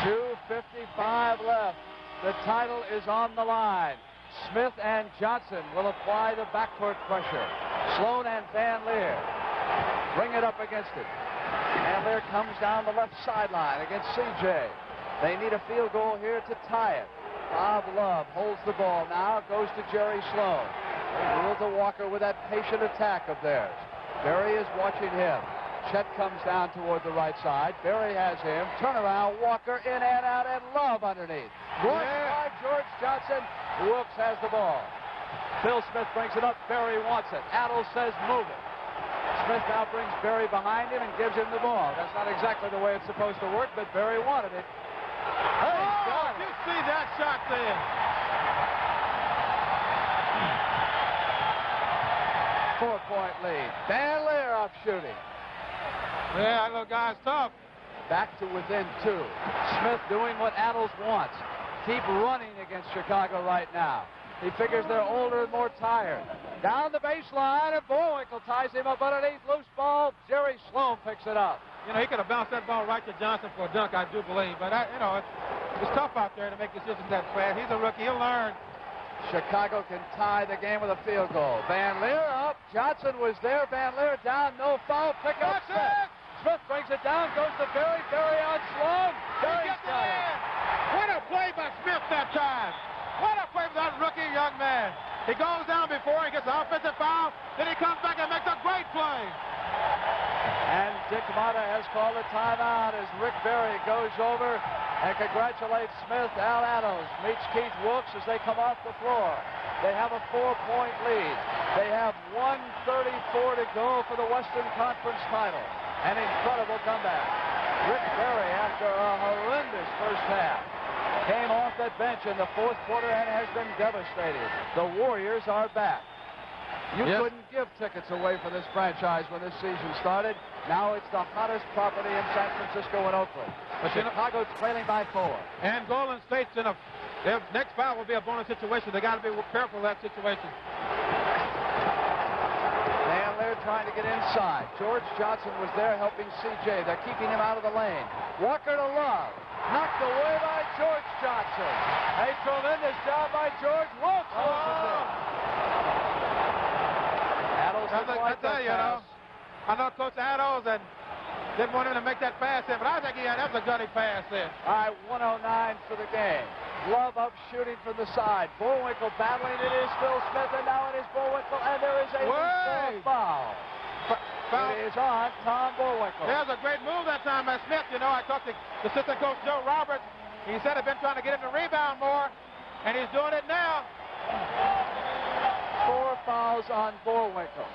2:55 left. The title is on the line. Smith and Johnson will apply the backcourt pressure. Sloan and Van Leer bring it up against it. Van Leer comes down the left sideline against CJ. They need a field goal here to tie it. Bob Love holds the ball now, goes to Jerry Sloan. They rule to Walker with that patient attack of theirs. Berry is watching him. Chet comes down toward the right side. Berry has him. Turn around. Walker in and out, and Love underneath. Blocked by George Johnson. Wilkes has the ball. Phil Smith brings it up. Berry wants it. Adles says move it. Smith now brings Berry behind him and gives him the ball. That's not exactly the way it's supposed to work, but Berry wanted it. Hey, got it. You see that shot there. 4-point lead. Van Leer off shooting. Yeah, that little guy's tough. Back to within 2. Smith doing what Adles wants. Keep running against Chicago right now. He figures they're older and more tired. Down the baseline, and Bullwinkle ties him up underneath. Loose ball. Jerry Sloan picks it up. You know, he could have bounced that ball right to Johnson for a dunk, I do believe. But, you know, it's tough out there to make decisions that fast. He's a rookie. He'll learn. Chicago can tie the game with a field goal. Van Leer up. Johnson was there. Van Leer down. No foul. Pick up Smith. Smith brings it down. Goes to Berry. Berry on Sloan. Berry's got it. What a play by Smith that time. What a play by that rookie young man. He goes down before he gets an offensive foul. Then he comes back and makes a great play. And Dick Motta has called a timeout as Rick Berry goes over and congratulates Smith. Al Adams meets Keith Wilkes as they come off the floor. They have a 4-point lead. They have 1:34 to go for the Western Conference title. An incredible comeback. Rick Berry, after a horrendous first half, came off that bench in the fourth quarter and has been devastated. The Warriors are back. You couldn't give tickets away for this franchise when this season started. Now it's the hottest property in San Francisco and Oakland. But Chicago trailing by 4. And Golden State's in their next foul will be a bonus situation. They got to be careful of that situation. Van Leer trying to get inside. George Johnson was there helping CJ. They're keeping him out of the lane. Walker to Love. Knocked away by George Johnson. A tremendous job by George. Wilkes loses it. I tell you, I know Coach Adles and didn't want him to make that pass there, but I think that's a gutty pass there. All right, 1:09 for the game. Love up shooting from the side. Bullwinkle battling. It is Phil Smith, and now it is Bullwinkle, and there is a foul. It is on Tom Bullwinkle. There's a great move that time by Smith. You know, I talked to assistant coach Joe Roberts. He said he'd been trying to get him to rebound more, and he's doing it now. 4 fouls on Bullwinkle.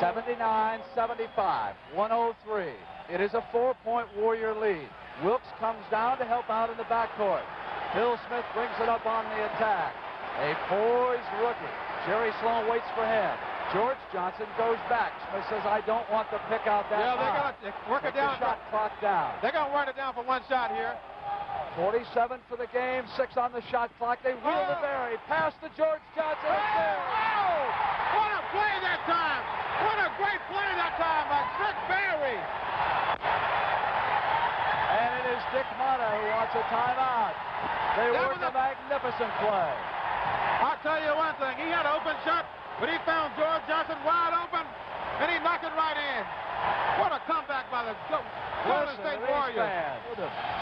79-75. 1:03. It is a 4-point Warrior lead. Wilkes comes down to help out in the backcourt. Phil Smith brings it up on the attack. A poised rookie. Jerry Sloan waits for him. George Johnson goes back. Smith says, I don't want to pick out that they got to work it down. The shot clock down. They're going to work it down for one shot here. 47 for the game, 6 on the shot clock. They wheel to Berry. Pass to George Johnson. What a play that time. What a great play that time by Rick Berry. And it is Dick Motta who wants a timeout. They worked a magnificent play. I'll tell you one thing. He had an open shot, but he found George Johnson wide open, and he knocked it right in. What a comeback by the Golden State Warriors.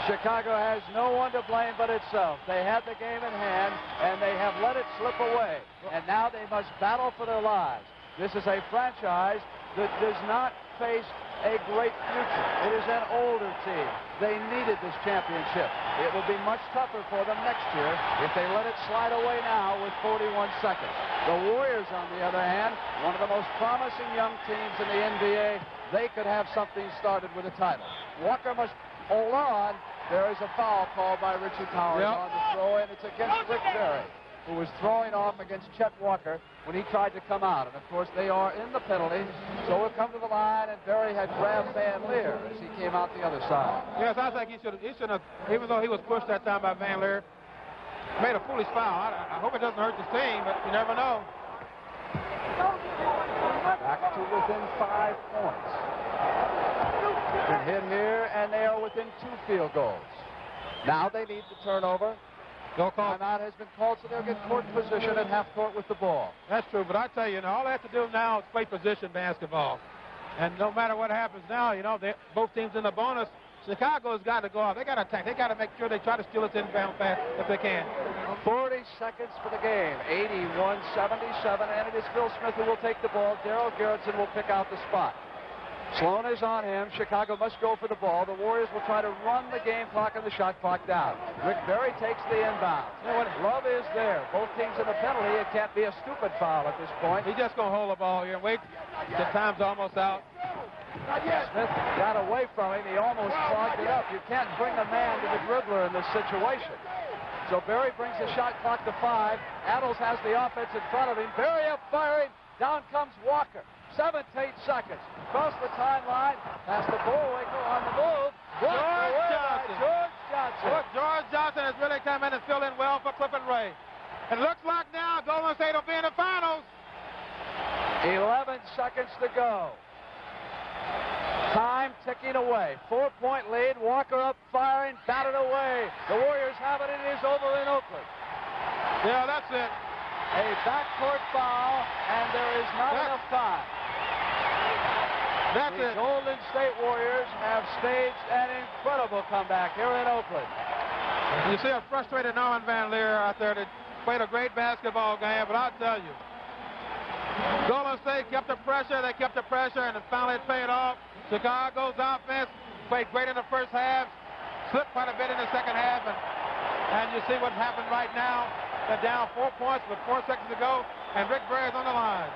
Chicago has no one to blame but itself. They had the game in hand, and they have let it slip away. And now they must battle for their lives. This is a franchise that does not face a great future. It is an older team. They needed this championship. It will be much tougher for them next year if they let it slide away now with 41 seconds. The Warriors, on the other hand, one of the most promising young teams in the NBA, they could have something started with a title. Walker must hold on. There is a foul called by Richie Powers on the throw, and it's against Rick Berry, who was throwing off against Chet Walker when he tried to come out. And, of course, they are in the penalty, so we'll come to the line, and Berry had grabbed Van Leer as he came out the other side. Yes, I think he should have, even though he was pushed that time by Van Leer, made a foolish foul. I hope it doesn't hurt the team, but you never know. Back to within 5 points. Been hit here, and they are within 2 field goals. Now they need the turnover. No call. Timeout has been called, so they'll get court position at half court with the ball. That's true, but I tell you, all they have to do now is play position basketball. And no matter what happens now, both teams in the bonus. Chicago's got to go out. They got to attack. They got to make sure they try to steal it inbound pass if they can. 40 seconds for the game. 81-77, and it is Phil Smith who will take the ball. Darryl Garrettson will pick out the spot. Sloan is on him. Chicago must go for the ball. The Warriors will try to run the game clock and the shot clock down. Rick Barry takes the inbound. You know what? Love is there. Both teams in the penalty. It can't be a stupid foul at this point. He's just going to hold the ball here and wait. The time's almost out. Smith got away from him. He almost clogged it up. You can't bring a man to the dribbler in this situation. So Barry brings the shot clock to 5. Adams has the offense in front of him. Barry up firing. Down comes Walker. 7 to 8 seconds. Across the timeline. Past the Bullwinkle on the move. George Johnson. George Johnson. Look, George Johnson has really come in and filled in well for Cliff and Ray. It looks like now Golden State will be in the finals. 11 seconds to go. Time ticking away. 4-point lead. Walker up firing. Batted away. The Warriors have it. It is over in Oakland. Yeah, that's it. A backcourt foul, and there is not enough time. That's the it. Golden State Warriors have staged an incredible comeback here in Oakland. You see a frustrated Norman Van Leer out there that played a great basketball game, but I'll tell you, Golden State kept the pressure, they kept the pressure, and finally it paid off. Chicago's offense played great in the first half, slipped quite a bit in the second half, and you see what happened right now. They're down 4 points with 4 seconds to go, and Rick Barry is on the line.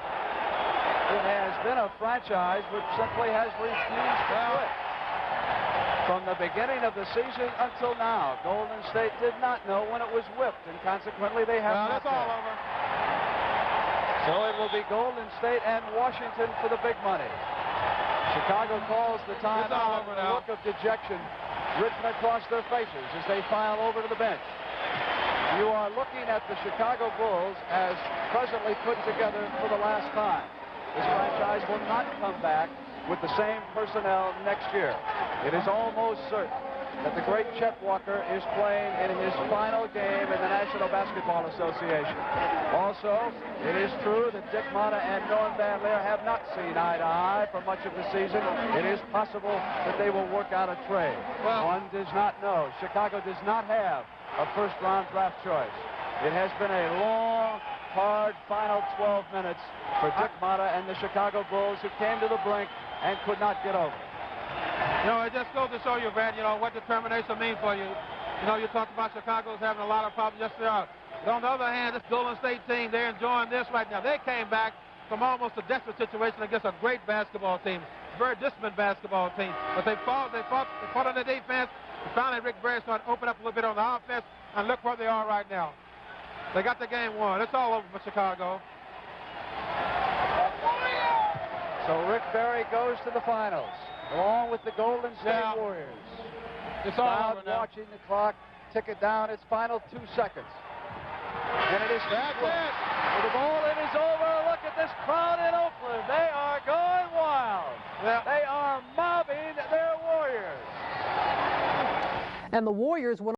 It has been a franchise which simply has refused to quit. From the beginning of the season until now, Golden State did not know when it was whipped, and consequently they have not. That's all over. So it will be Golden State and Washington for the big money. Chicago calls the time out, and a look of dejection written across their faces as they file over to the bench. You are looking at the Chicago Bulls as presently put together for the last time. This franchise will not come back with the same personnel next year. It is almost certain that the great Chet Walker is playing in his final game in the National Basketball Association. Also, it is true that Dick Motta and Norm Van Leer have not seen eye to eye for much of the season. It is possible that they will work out a trade. One does not know. Chicago does not have a first-round draft choice. It has been a long, hard final 12 minutes for Dick Motta and the Chicago Bulls, who came to the brink and could not get over. It just goes to show you, Brad, what determination means for you. You talked about Chicago's having a lot of problems. Yes, they are. But on the other hand, this Golden State team, they're enjoying this right now. They came back from almost a desperate situation against a great basketball team, a very disciplined basketball team. But they fought on the defense. And finally, Rick Barry started to open up a little bit on the offense, and look where they are right now. They got the game won. It's all over for Chicago. So Rick Barry goes to the finals, along with the Golden State Warriors. It's all over now. Watching the clock tick it down. Its final 2 seconds. And it is That's it. With the ball, it is over. Look at this crowd in Oakland. They are going wild. Yeah. They are mobbing their Warriors. And the Warriors went